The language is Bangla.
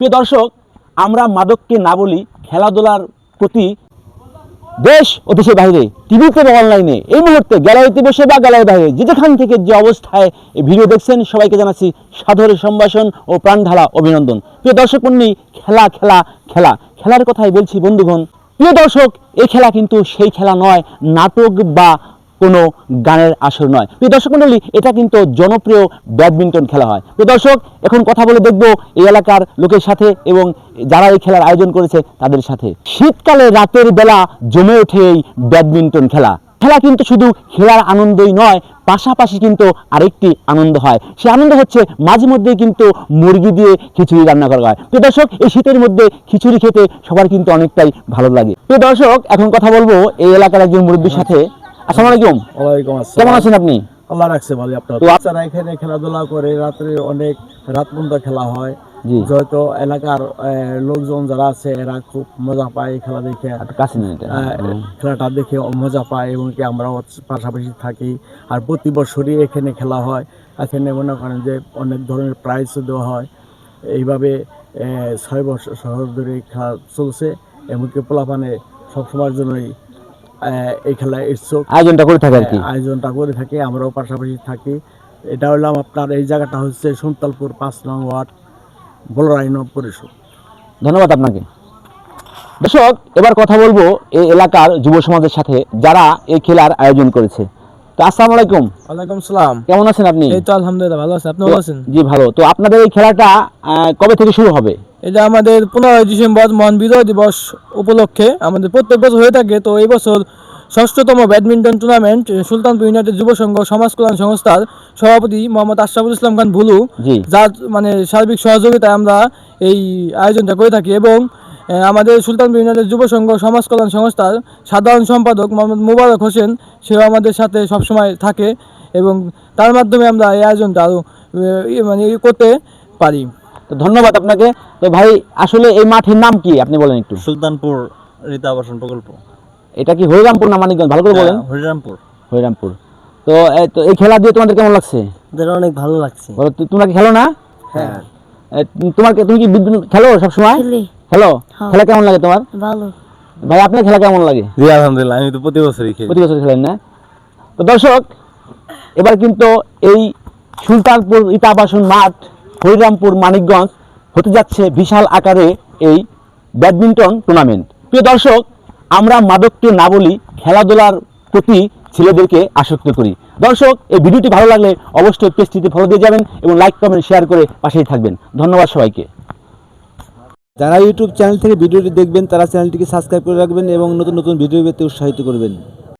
প্রিয় দর্শক, আমরা মাদককে না বলি, খেলাধুলার প্রতি দেশ ও দেশের বাইরে, টিভিতে বা অনলাইনে এই মুহূর্তে গ্যালারিতে বসে বা গ্যালারির বাইরে যেখান থেকে যে অবস্থায় এই ভিডিও দেখছেন সবাইকে জানাচ্ছি সাদর সম্ভাষণ ও প্রাণঢালা অভিনন্দন। প্রিয় দর্শক মণ্ডলী, খেলা খেলা খেলা খেলার কথাই বলছি বন্ধুগণ। প্রিয় দর্শক, এই খেলা কিন্তু সেই খেলা নয়, নাটক বা কোনো গানের আসর নয়। প্রিয় দর্শক মণ্ডলী, এটা কিন্তু জনপ্রিয় ব্যাডমিন্টন খেলা হয়। প্রিয় দর্শক, এখন কথা বলে দেখব এই এলাকার লোকের সাথে এবং যারা এই খেলার আয়োজন করেছে তাদের সাথে। শীতকালে রাতের বেলা জমে ওঠে এই ব্যাডমিন্টন খেলা। খেলা কিন্তু শুধু খেলার আনন্দই নয়, পাশাপাশি কিন্তু আরেকটি আনন্দ হয়। সে আনন্দ হচ্ছে মাঝে মধ্যে কিন্তু মুরগি দিয়ে খিচুড়ি রান্না করা হয়। প্রিয় দর্শক, এই শীতের মধ্যে খিচুড়ি খেতে সবার কিন্তু অনেকটাই ভালো লাগে। প্রিয় দর্শক, এখন কথা বলবো এই এলাকার একজন মুরব্বীর সাথে। আসসালামু আলাইকুম। ওয়ালাইকুম আসসালাম। কেমন আছেন আপনি? আল্লাহ রাখছে ভালো। আপনার তো বাচ্চারা এখানে খেলাধুলা করে, রাত্রে অনেক রাত পর্যন্ত খেলা হয়। জি, যত এলাকার লোকজন যারা আছে এরা খুব মজা পায় এই খেলা দেখে। কাছে নেই এটা। খেলাটা দেখে মজা পায় এবং কি আমরাও পাশাপাশি থাকি। আর প্রতি বছরই এখানে খেলা হয়। এখানে মনে করেন যে অনেক ধরনের প্রাইজও দেওয়া হয়। এইভাবে 6 বছর ধরে খেলা চলছে। এমনকি পোলাপানে সবসময়ের জন্যই এই খেলায় ইচ্ছুক, আয়োজনটা করে থাকে আর কি। আয়োজনটা করে থাকি, আমরাও পাশাপাশি থাকি। এটা হলাম আপনার এই জায়গাটা হচ্ছে সুলতানপুর 5 নং ওয়ার্ড, বলরাইন পরিষদ। ধন্যবাদ আপনাকে। দর্শক, এবার কথা বলবো এই এলাকার যুব সমাজের সাথে যারা এই খেলার আয়োজন করেছে। তো আসসালামু আলাইকুম। ওয়ালাইকুম সালাম। কেমন আছেন আপনি? এই তো আলহামদুলিল্লাহ ভালো আছি। আপনি ভালো আছেন? জি ভালো। তো আপনাদের এই খেলাটা কবে থেকে শুরু হবে? এটা আমাদের 15 ডিসেম্বর মহান বিজয় দিবস উপলক্ষে আমাদের প্রত্যেক বছর হয়ে থাকে। তো এই বছর 6ষ্ঠতম ব্যাডমিন্টন টুর্নামেন্ট সুলতানপুর ইউনাইটেড যুব সংঘ সমাজ কল্যাণ সংস্থার সভাপতি মোহাম্মদ আশরাফুল ইসলাম খান ভুলু, জি, যার সার্বিক সহযোগিতায় আমরা এই আয়োজনটা করে থাকি। এবং আমাদের সুলতানপুর ইউনাইটেড যুব সংঘ সমাজ কল্যাণ সংস্থার সাধারণ সম্পাদক মোহাম্মদ মুবারক হোসেন, সেও আমাদের সাথে সবসময় থাকে এবং তার মাধ্যমে আমরা এই আয়োজনটা আরও করতে পারি। তো ধন্যবাদ আপনাকে। তো ভাই, আসলে এই মাঠের নাম কি আপনি বলেন একটু। সুলতানপুর ঋতু আবাসন প্রকল্প। এটা কি হরিরামপুর না মানিকগঞ্জ? ভালো করে বলেন। হরিরামপুর। হরিরামপুর। তো এই খেলা দিয়ে তোমাদের কেমন লাগছে? অনেক ভালো লাগছে। বলো, তোমরা কি খেলো না? হ্যাঁ, তুমি কি বিদ্যুৎ খেলো সবসময়? খেলো? খেলা কেমন লাগে তোমার? ভালো। ভাই, আপনার খেলা কেমন লাগে? জি আলহামদুলিল্লাহ, আমি তো প্রতি বছরই খেলি। প্রতি বছর খেলেন না? তো দর্শক, এবার কিন্তু এই সুলতানপুর ইটা আবাসন মাঠ, হরিরামপুর মানিকগঞ্জ হতে যাচ্ছে বিশাল আকারে এই ব্যাডমিন্টন টুর্নামেন্ট। প্রিয় দর্শক, আমরা মাদককে না বলি, খেলাধুলার প্রতি ছেলেদেরকে আসক্ত করি। দর্শক, এই ভিডিওটি ভালো লাগলে অবশ্যই পেজটিতে ফলো দিয়ে যাবেন এবং লাইক কমেন্ট শেয়ার করে পাশেই থাকবেন। ধন্যবাদ সবাইকে। যারা ইউটিউব চ্যানেল থেকে ভিডিওটি দেখবেন তারা চ্যানেলটিকে সাবস্ক্রাইব করে রাখবেন এবং নতুন নতুন ভিডিও পেতে উৎসাহিত করবেন।